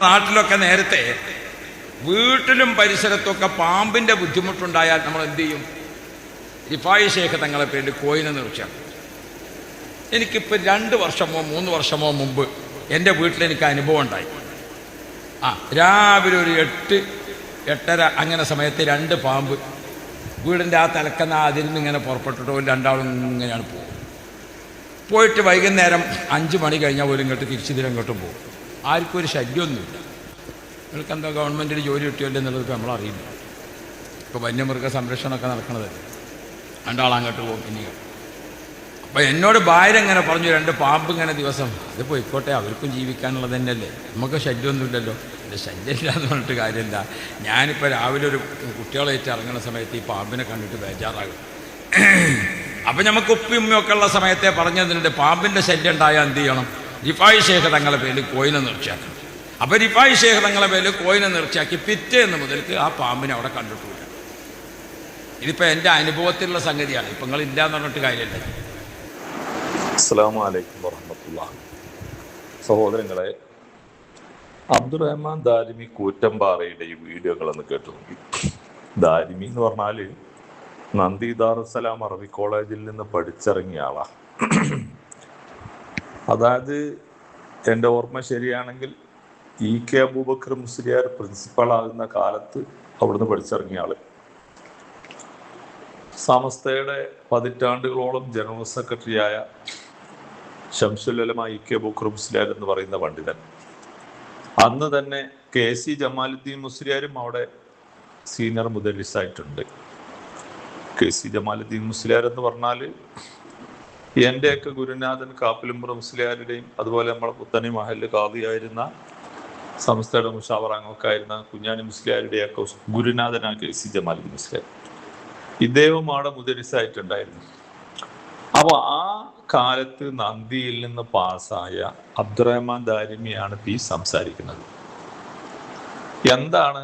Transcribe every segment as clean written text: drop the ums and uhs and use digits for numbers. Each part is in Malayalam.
നാട്ടിലൊക്കെ നേരത്തെ വീട്ടിലും പരിസരത്തൊക്കെ പാമ്പിൻ്റെ ബുദ്ധിമുട്ടുണ്ടായാൽ നമ്മൾ എന്ത് ചെയ്യും? റിഫായി ഷേഖ് തങ്ങളെ പേരിൽ കോയിനെ നിർച്ചയാക്കും. എനിക്കിപ്പോൾ 2 വർഷമോ 3 വർഷമോ മുമ്പ് എൻ്റെ വീട്ടിലെനിക്ക് അനുഭവം ഉണ്ടായി. രാവിലെ ഒരു 8, 8:30 അങ്ങനെ സമയത്ത് 2 പാമ്പ് വീടിൻ്റെ ആ തലക്കുന്ന അതിരുന്ന് ഇങ്ങനെ പുറപ്പെട്ടിട്ടോ രണ്ടാളും ഇങ്ങനെയാണ് പോകും. പോയിട്ട് വൈകുന്നേരം 5 മണി കഴിഞ്ഞാൽ പോലും ഇങ്ങോട്ട് തിരിച്ചിതിലങ്ങോട്ടും പോകും. ആർക്കും ഒരു ശല്യമൊന്നുമില്ല. നിങ്ങൾക്ക് എന്താ ഗവൺമെൻറ്റിൽ ജോലി കിട്ടിയല്ലോ എന്നുള്ളത് നമ്മളറിയില്ല. ഇപ്പോൾ വന്യമൃഗ സംരക്ഷണമൊക്കെ നടക്കണത് 2 ആൾ അങ്ങോട്ട് പോകും. പിന്നീട് അപ്പോൾ എന്നോട് ഭാര്യ ഇങ്ങനെ പറഞ്ഞു, 2 പാമ്പ് ഇങ്ങനെ ദിവസം ഇത് പോയിക്കോട്ടെ, അവർക്കും ജീവിക്കാനുള്ളത് തന്നെയല്ലേ, നമുക്ക് ശല്യമൊന്നുമില്ലല്ലോ. ഇത് ശല്യമില്ല എന്ന് പറഞ്ഞിട്ട് കാര്യമില്ല. ഞാനിപ്പോൾ രാവിലെ ഒരു കുട്ടികളായിട്ട് ഇറങ്ങുന്ന സമയത്ത് ഈ പാമ്പിനെ കണ്ടിട്ട് ബേജാറാകും. അപ്പം നമുക്ക് ഉപ്പി ഉമ്മയൊക്കെ ഉള്ള സമയത്തെ പറഞ്ഞതിനുണ്ട്, പാമ്പിൻ്റെ ശല്യം ഉണ്ടായാൽ എന്ത് ചെയ്യണം? റിഫായി ഷേഖ് തങ്ങളെ പേരിൽ കോയിനെ നിർച്ചയാക്കണം. അപ്പോൾ റിഫായി ഷേഖ് തങ്ങളെ പേരിൽ കോയിനെ നിർച്ചയാക്കി പിറ്റേന്ന് മുതൽക്ക് ആ പാമ്പിനെ അവിടെ കണ്ടിട്ടില്ല. ഇതിപ്പോൾ എൻ്റെ അനുഭവത്തിലുള്ള സംഗതിയാണ്. ഇപ്പം നിങ്ങൾ ഇല്ല എന്ന് പറഞ്ഞിട്ട് കാര്യമില്ല. അസ്സലാമു അലൈക്കും വറഹ്മത്തുള്ളാഹി. സഹോദരങ്ങളെ, അബ്ദുറഹ്മാൻ ദാരിമി കൂറ്റമ്പാറയുടെ ഈ വീഡിയോകളൊന്ന് കേട്ടു നോക്കി. ദാരിമി എന്ന് പറഞ്ഞാൽ നന്ദി ദാറുസ്സലാം അറബി കോളേജിൽ നിന്ന് പഠിച്ചിറങ്ങിയ ആളാ. അതായത് എൻ്റെ ഓർമ്മ ശരിയാണെങ്കിൽ EK അബൂബക്കർ മുസ്ലിയാർ പ്രിൻസിപ്പൾ ആകുന്ന കാലത്ത് അവിടുന്ന് പഠിച്ചിറങ്ങിയ ആള്. സമസ്തയുടെ 10 പതിറ്റാണ്ടുകളോളം ജനറൽ സെക്രട്ടറിയായ ശംസുൽ ഉലമ EK അബൂബക്കർ മുസ്ലിയാർ എന്ന് പറയുന്ന പണ്ഡിതൻ. അന്ന് തന്നെ KC ജമാലുദ്ദീൻ മുസ്ലിയാരും അവിടെ സീനിയർ മുദരിസായിട്ടുണ്ട്. KC ജമാലുദ്ദീൻ മുസ്ലിയാർ എന്ന് പറഞ്ഞാൽ എൻ്റെയൊക്കെ ഗുരുനാഥൻ കാപ്പിലുംബ്ര മുസ്ലിയാരുടെയും അതുപോലെ നമ്മളെ പുത്തനി മഹല്ല് ഖാദിയായിരുന്ന സംസ്ഥയുടെ മുഷാവറാങ്ങൊക്കെ ആയിരുന്ന കുഞ്ഞാണി മുസ്ലിയാരുടെയൊക്കെ ഗുരുനാഥനാണ് KC ജമാലുദ്ദീൻ മുസ്ലിയാർ. ഇദ്ദേഹവും അവിടെ മുദരിസായിട്ടുണ്ടായിരുന്നു. അപ്പോൾ ആ കാലത്ത് നന്ദിയിൽ നിന്ന് പാസ്സായ അബ്ദുറഹ്മാൻ ദാരിമിയാണ് ഈ സംസാരിക്കുന്നത്. എന്താണ്?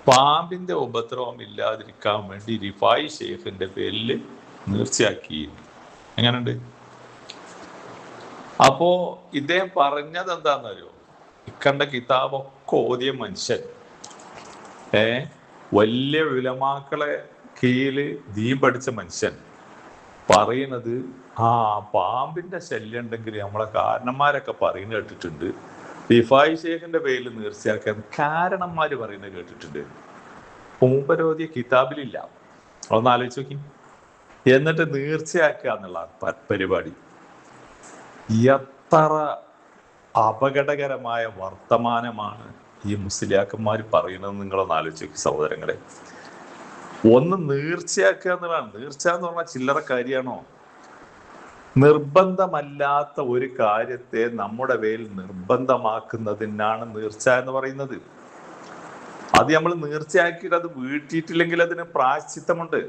പാമ്പിന്റെ ഉപദ്രവം ഇല്ലാതിരിക്കാൻ വേണ്ടി റിഫായി ഷേഖിന്റെ പേരിൽ നേർച്ചയാക്കി. എങ്ങനെയുണ്ട്? അപ്പോ ഇദ്ദേഹം പറഞ്ഞത് എന്താണെന്നറിയോ? ഇക്കണ്ട കിതാബൊക്കെ ഓതിയ മനുഷ്യൻ, വലിയ ഉലമാക്കളെ കീഴില് ദീൻ പഠിച്ച മനുഷ്യൻ പറയുന്നത്, പാമ്പിന്റെ ശല്യം ഉണ്ടെങ്കിൽ നമ്മളെ കാരണന്മാരൊക്കെ പറയുന്നത് കേട്ടിട്ടുണ്ട്, റിഫായി ഷേഖിന്റെ പേരിൽ നേർച്ചയാക്കാൻ കാരണന്മാര് പറയുന്നത് കേട്ടിട്ടുണ്ട്. മൂപ്പരോധിയ കിതാബിലില്ല. ഒന്ന് ആലോചിച്ച് നോക്കി. എന്നിട്ട് നേർച്ചയാക്കുക എന്നുള്ള പരിപാടി എത്ര അപകടകരമായ വർത്തമാനമാണ് ഈ മുസ്ലിയാക്കന്മാർ പറയുന്നത് നിങ്ങളൊന്ന് ആലോചിച്ച് നോക്കി സഹോദരങ്ങളെ. ഒന്ന് നേർച്ചയാക്കുക എന്നുള്ളതാണ്. നേർച്ച എന്ന് പറഞ്ഞാൽ ചില്ലറ കാര്യമാണോ? നിർബന്ധമല്ലാത്ത ഒരു കാര്യത്തെ നമ്മുടെ പേരിൽ നിർബന്ധമാക്കുന്നതിനാണ് നേർച്ച എന്ന് പറയുന്നത്. അത് നമ്മൾ നേർച്ചയാക്കിയിട്ട് അത് വീട്ടിയിട്ടില്ലെങ്കിൽ അതിന് പ്രായശ്ചിത്തമുണ്ട്.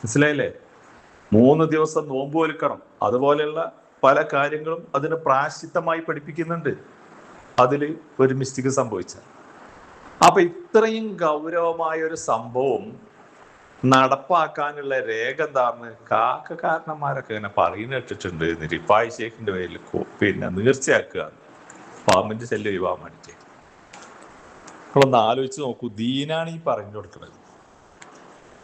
മനസ്സിലായില്ലേ? 3 ദിവസം നോമ്പ് വലിക്കണം. അതുപോലെയുള്ള പല കാര്യങ്ങളും അതിന് പ്രായശ്ചിത്തമായി പഠിപ്പിക്കുന്നുണ്ട്. അതിൽ ഒരു മിസ്റ്റേക്ക് സംഭവിച്ച. അപ്പൊ ഇത്രയും ഗൗരവമായ ഒരു സംഭവം നടപ്പാക്കാനുള്ള രേഖ എന്താണ്? കാരണന്മാരൊക്കെ ഇങ്ങനെ പറയുന്ന കേട്ടിട്ടുണ്ട്. റിഫായി ഷേഖിന്റെ പേരിൽ നേർച്ചയാക്കുക, പാമ്പിന്റെ ശല്യം ഒഴിവാൻ വേണ്ടിയിട്ട്. നിങ്ങളൊന്ന് ആലോചിച്ച് നോക്കൂ. ദീനാണ് ഈ പറഞ്ഞു കൊടുക്കുന്നത്.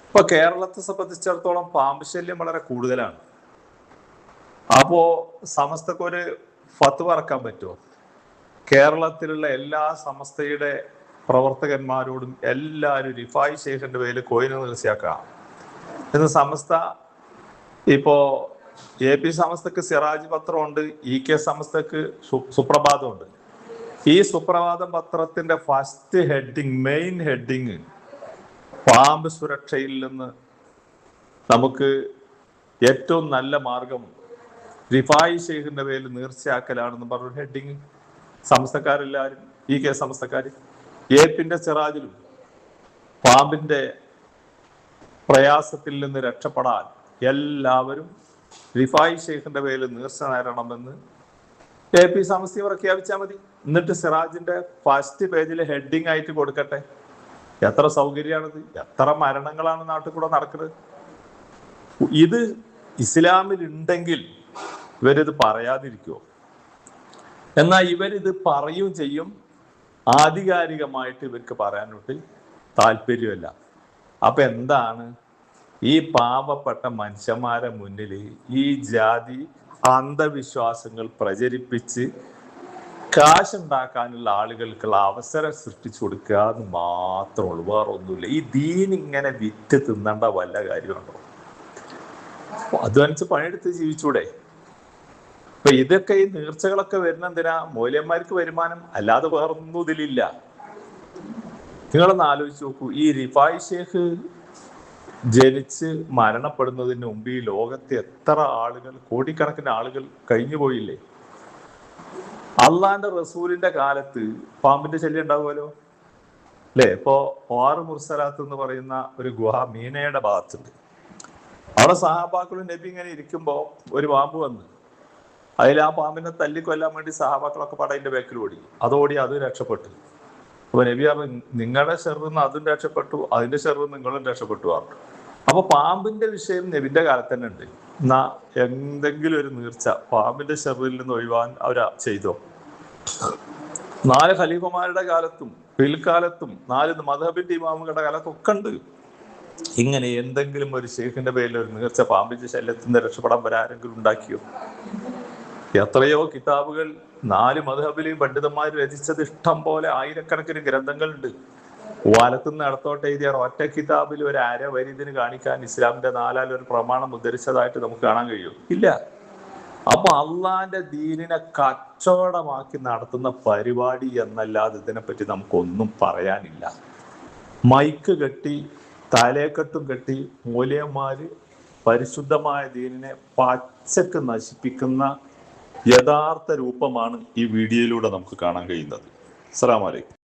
ഇപ്പൊ കേരളത്തെ സംബന്ധിച്ചിടത്തോളം പാമ്പ് ശല്യം വളരെ കൂടുതലാണ്. അപ്പോ സമസ്തക്കൊരു ഫത്വ ഇറക്കാൻ പറ്റുമോ? കേരളത്തിലുള്ള എല്ലാ സമസ്തയുടെ പ്രവർത്തകന്മാരോടും എല്ലാവരും റിഫായി ഷേഖിന്റെ പേരിൽ കോയിനെ നേർച്ചയാക്കാം എന്ന് സമസ്ത. ഇപ്പോ AP സമസ്തക്ക് സിറാജ് പത്രമുണ്ട്, EK സമസ്തക്ക് സുപ്രഭാതമുണ്ട്. ഈ സുപ്രഭാതം പത്രത്തിന്റെ ഫസ്റ്റ് ഹെഡിങ്, മെയിൻ ഹെഡിങ്, പാമ്പ് സുരക്ഷയിൽ നിന്ന് നമുക്ക് ഏറ്റവും നല്ല മാർഗം റിഫായി ഷേഖിന്റെ പേരിൽ നേർച്ചയാക്കലാണെന്ന് പറഞ്ഞ ഹെഡിങ് സമസ്തക്കാരെല്ലാവരും, EK സമസ്തക്കാർ. AP-ന്റെ സിറാജിലും പാമ്പിന്റെ പ്രയാസത്തിൽ നിന്ന് രക്ഷപ്പെടാൻ എല്ലാവരും റിഫായി ഷേഖിന്റെ പേരിൽ നേർച്ച നേരണമെന്ന് AP സമസ്ത പ്രഖ്യാപിച്ചാൽ മതി. എന്നിട്ട് സിറാജിന്റെ ഫസ്റ്റ് പേജിൽ ഹെഡിങ് ആയിട്ട് കൊടുക്കട്ടെ. എത്ര സൗകര്യമാണിത്! എത്ര മരണങ്ങളാണ് നാട്ടിൽ കൂടെ നടക്കുന്നത്! ഇത് ഇസ്ലാമിൽ ഉണ്ടെങ്കിൽ ഇവരിത് പറയാതിരിക്കുമോ? എന്നാൽ ഇവരിത് പറയും ചെയ്യും. ആധികാരികമായിട്ട് ഇവർക്ക് പറയാനോട്ട് താല്പര്യമല്ല. അപ്പൊ എന്താണ് ഈ പാവപ്പെട്ട മനുഷ്യന്മാരെ മുന്നിൽ ഈ ജാതി അന്ധവിശ്വാസങ്ങൾ പ്രചരിപ്പിച്ച് കാശുണ്ടാക്കാനുള്ള ആളുകൾക്കുള്ള അവസരം സൃഷ്ടിച്ചു കൊടുക്കുക എന്ന് മാത്രമേ ഉള്ളൂ, വേറെ ഒന്നുമില്ല. ഈ ദീൻ ഇങ്ങനെ വിറ്റ് തിന്നേണ്ട വല്ല കാര്യമുണ്ടോ? അധ്വാനിച്ച് പണിയെടുത്ത് ജീവിച്ചൂടെ? ഇപ്പൊ ഇതൊക്കെ ഈ നീർച്ചകളൊക്കെ വരുന്ന എന്തിനാ? മൂല്യന്മാർക്ക് വരുമാനം, അല്ലാതെ വേറൊന്നും ഇതിലില്ല. നിങ്ങളൊന്ന് ആലോചിച്ച് നോക്കൂ, ഈ റിഫായ് ഷേഖ് ജനിച്ച് മരണപ്പെടുന്നതിന് മുമ്പ് ഈ ലോകത്തെ എത്ര ആളുകൾ, കോടിക്കണക്കിന് ആളുകൾ കഴിഞ്ഞു പോയില്ലേ? അള്ളാന്റെ റസൂലിന്റെ കാലത്ത് പാമ്പിന്റെ ശല്യം ഉണ്ടാവുമല്ലോ അല്ലെ? ഇപ്പോ ഓറ് മുർസലാത്ത് എന്ന് പറയുന്ന ഒരു ഗുഹ മീനയുടെ ഭാഗത്തുണ്ട്. അവിടെ സഹാബാക്കളും നബി ഇങ്ങനെ ഇരിക്കുമ്പോ ഒരു പാമ്പ് വന്ന് അതിൽ ആ പാമ്പിനെ തല്ലിക്കൊല്ലാൻ വേണ്ടി സഹാബാക്കളൊക്കെ പടയിന്റെ ബാക്കിൽ ഓടി. അതോടി അതും രക്ഷപ്പെട്ടു. അപ്പൊ നബി നിങ്ങളുടെ ഷെറിന്ന് അതും രക്ഷപ്പെട്ടു, അതിന്റെ ഷെറിന്ന് നിങ്ങളും രക്ഷപ്പെട്ടു പറഞ്ഞു. അപ്പൊ പാമ്പിന്റെ വിഷയം നബിന്റെ കാലത്ത് തന്നെ ഉണ്ട്. എന്നാ എന്തെങ്കിലും ഒരു നീർച്ച പാമ്പിന്റെ ഷെറിൽ നിന്ന് ഒഴിവാൻ അവരാ ചെയ്തോ? 4 ഖലീഫമാരുടെ കാലത്തും പിൽക്കാലത്തും 4 മദ്ഹബിന്റെ ഇമാമുകളുടെ കാലത്തും ഒക്കെ ഉണ്ട്. ഇങ്ങനെ എന്തെങ്കിലും ഒരു ഷെയ്ഖിന്റെ പേരിൽ ഒരു നീർച്ച പാമ്പിന്റെ ശല്യത്തിന്റെ രക്ഷപ്പെടാൻ വരാരെങ്കിലും ഉണ്ടാക്കിയോ? എത്രയോ കിതാബുകൾ 4 മദ്ഹബിലെയും പണ്ഡിതന്മാർ രചിച്ചത് ഇഷ്ടം പോലെ ആയിരക്കണക്കിന് ഗ്രന്ഥങ്ങളുണ്ട്. വാലത്തുനിന്ന് ഇടത്തോട്ട് എഴുതിയ ഒറ്റ കിതാബിൽ ഒരു വരി ഇതിന് കാണിക്കാൻ ഇസ്ലാമിന്റെ 4 ഒരു പ്രമാണം ഉദ്ധരിച്ചതായിട്ട് നമുക്ക് കാണാൻ കഴിയും? ഇല്ല. അപ്പൊ അള്ളാന്റെ ദീനിനെ കച്ചവടമാക്കി നടത്തുന്ന പരിപാടി എന്നല്ലാതെ ഇതിനെപ്പറ്റി നമുക്കൊന്നും പറയാനില്ല. മൈക്ക് കെട്ടി തലേക്കെട്ടും കെട്ടി മൂല്യന്മാര് പരിശുദ്ധമായ ദീനിനെ പച്ചക്ക് നശിപ്പിക്കുന്ന യഥാർത്ഥ രൂപമാണ് ഈ വീഡിയോയിലൂടെ നമുക്ക് കാണാൻ കഴിയുന്നത്. അസ്സലാമു അലൈക്കും.